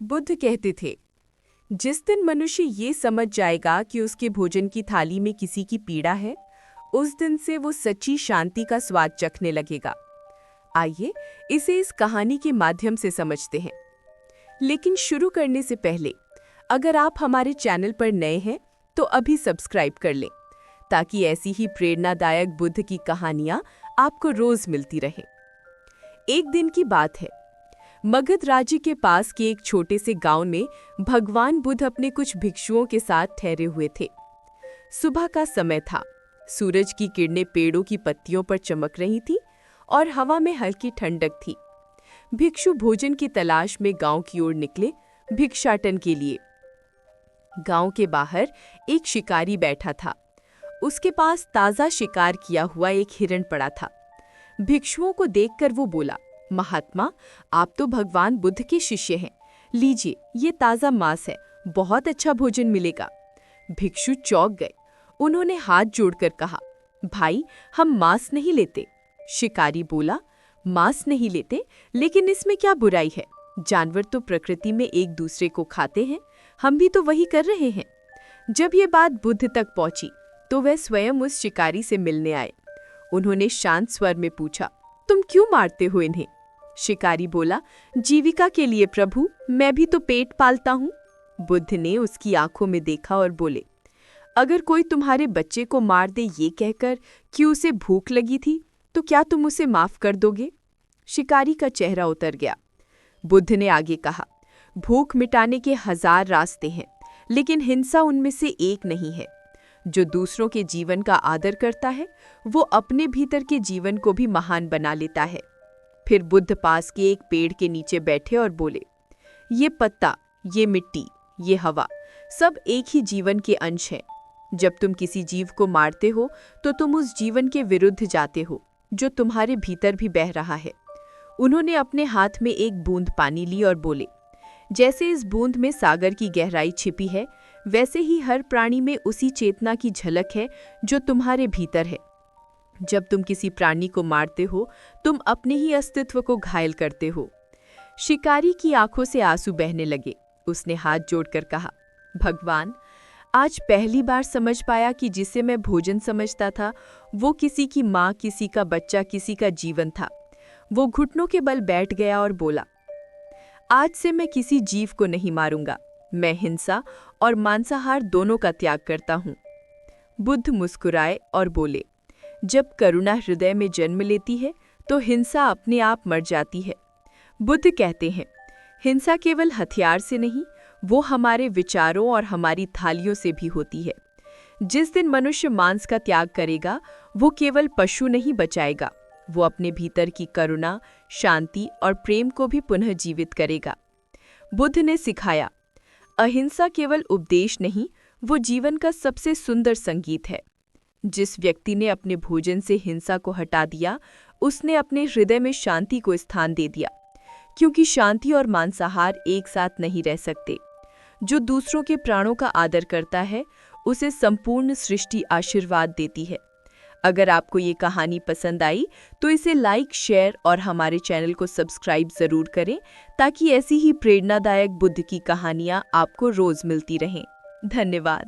बुद्ध कहते थे, जिस दिन मनुष्य ये समझ जाएगा कि उसके भोजन की थाली में किसी की पीड़ा है, उस दिन से वो सच्ची शांति का स्वाद चखने लगेगा। आइए इसे इस कहानी के माध्यम से समझते हैं। लेकिन शुरू करने से पहले, अगर आप हमारे चैनल पर नए हैं तो अभी सब्सक्राइब कर लें, ताकि ऐसी ही प्रेरणादायक बुद्ध की कहानियां आपको रोज मिलती रहें। एक दिन की बात है। मगध राज्य के पास के एक छोटे से गांव में भगवान बुद्ध अपने कुछ भिक्षुओं के साथ ठहरे हुए थे। सुबह का समय था। सूरज की किरणें पेड़ों की पत्तियों पर चमक रही थी और हवा में हल्की ठंडक थी। भिक्षु भोजन की तलाश में गांव की ओर निकले, भिक्षाटन के लिए। गांव के बाहर एक शिकारी बैठा था। उसके पास ताजा शिकार किया हुआ एक हिरण पड़ा था। भिक्षुओं को देखकर वो बोला, महात्मा, आप तो भगवान बुद्ध के शिष्य हैं। लीजिए, ये ताजा मांस है, बहुत अच्छा भोजन मिलेगा। भिक्षु चौंक गए। उन्होंने हाथ जोड़कर कहा, भाई, हम मांस नहीं लेते। शिकारी बोला, मांस नहीं लेते, लेकिन इसमें क्या बुराई है? जानवर तो प्रकृति में एक दूसरे को खाते हैं, हम भी तो वही कर रहे हैं। जब ये बात बुद्ध तक पहुंची तो वह स्वयं उस शिकारी से मिलने आए। उन्होंने शांत स्वर में पूछा, तुम क्यों मारते हो इन्हें? शिकारी बोला, जीविका के लिए प्रभु, मैं भी तो पेट पालता हूँ। बुद्ध ने उसकी आंखों में देखा और बोले, अगर कोई तुम्हारे बच्चे को मार दे ये कहकर कि उसे भूख लगी थी, तो क्या तुम उसे माफ कर दोगे? शिकारी का चेहरा उतर गया। बुद्ध ने आगे कहा, भूख मिटाने के 1000 रास्ते हैं, लेकिन हिंसा उनमें से एक नहीं है। जो दूसरों के जीवन का आदर करता है, वो अपने भीतर के जीवन को भी महान बना लेता है। फिर बुद्ध पास के एक पेड़ के नीचे बैठे और बोले, ये पत्ता, ये मिट्टी, ये हवा, सब एक ही जीवन के अंश हैं। जब तुम किसी जीव को मारते हो तो तुम उस जीवन के विरुद्ध जाते हो, जो तुम्हारे भीतर भी बह रहा है। उन्होंने अपने हाथ में एक बूंद पानी ली और बोले, जैसे इस बूंद में सागर की गहराई छिपी है, वैसे ही हर प्राणी में उसी चेतना की झलक है जो तुम्हारे भीतर है। जब तुम किसी प्राणी को मारते हो, तुम अपने ही अस्तित्व को घायल करते हो। शिकारी की आंखों से आंसू बहने लगे। उसने हाथ जोड़कर कहा, भगवान, आज पहली बार समझ पाया कि जिसे मैं भोजन समझता था, वो किसी की माँ, किसी का बच्चा, किसी का जीवन था। वो घुटनों के बल बैठ गया और बोला, आज से मैं किसी जीव को नहीं मारूंगा। मैं हिंसा और मांसाहार दोनों का त्याग करता हूँ। बुद्ध मुस्कुराए और बोले, जब करुणा हृदय में जन्म लेती है तो हिंसा अपने आप मर जाती है। बुद्ध कहते हैं, हिंसा केवल हथियार से नहीं, वो हमारे विचारों और हमारी थालियों से भी होती है। जिस दिन मनुष्य मांस का त्याग करेगा, वो केवल पशु नहीं बचाएगा, वो अपने भीतर की करुणा, शांति और प्रेम को भी पुनः जीवित करेगा। बुद्ध ने सिखाया, अहिंसा केवल उपदेश नहीं, वो जीवन का सबसे सुंदर संगीत है। जिस व्यक्ति ने अपने भोजन से हिंसा को हटा दिया, उसने अपने हृदय में शांति को स्थान दे दिया, क्योंकि शांति और मांसाहार एक साथ नहीं रह सकते। जो दूसरों के प्राणों का आदर करता है, उसे संपूर्ण सृष्टि आशीर्वाद देती है। अगर आपको ये कहानी पसंद आई तो इसे लाइक, शेयर और हमारे चैनल को सब्सक्राइब जरूर करें, ताकि ऐसी ही प्रेरणादायक बुद्ध की कहानियाँ आपको रोज मिलती रहें। धन्यवाद।